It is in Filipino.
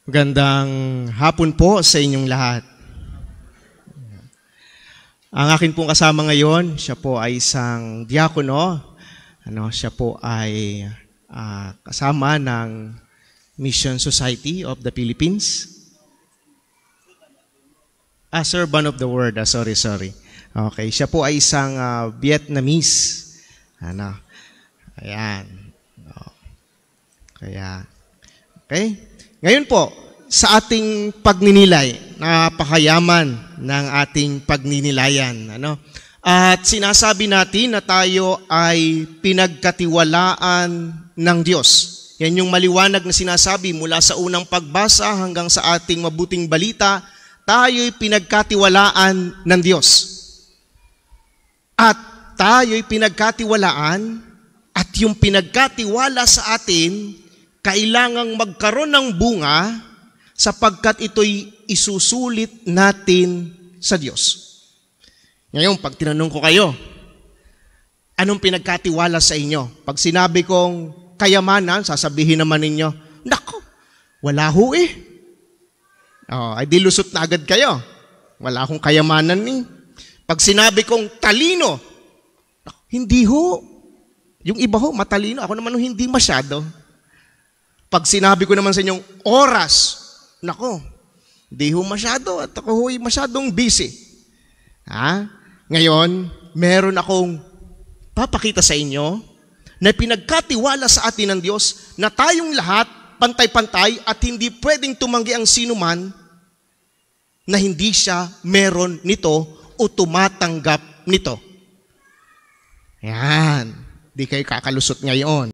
Magandang hapon po sa inyong lahat. Ang akin pong kasama ngayon, siya po ay isang diakono. Siya po ay kasama ng Mission Society of the Philippines. Servant of the Word. Sorry. Okay, siya po ay isang Vietnamese. Ayan. Okay. Ngayon po, sa ating pagninilay, napakayaman ng ating pagninilayan. At sinasabi natin na tayo ay pinagkatiwalaan ng Diyos. Yan yung maliwanag na sinasabi mula sa unang pagbasa hanggang sa ating mabuting balita, tayo'y pinagkatiwalaan ng Diyos. At tayo'y pinagkatiwalaan at yung pinagkatiwala sa atin kailangang magkaroon ng bunga sapagkat ito'y isusulit natin sa Diyos. Ngayon, pag tinanong ko kayo, anong pinagkatiwala sa inyo? Pag sinabi kong kayamanan, sasabihin naman ninyo, nako, wala ho eh. Ay di lusot na agad kayo. Wala akong kayamanan eh. Pag sinabi kong talino, hindi ho. Yung iba ho, matalino. Ako naman ho, hindi masyado. Pag sinabi ko naman sa inyong oras, nako, di ho masyado at ako ho'y masyadong busy. Ngayon, meron akong papakita sa inyo na pinagkatiwala sa atin ng Diyos na tayong lahat pantay-pantay at hindi pwedeng tumanggi ang sinuman na hindi siya meron nito o tumatanggap nito. Yan. Di kayo kakalusot ngayon.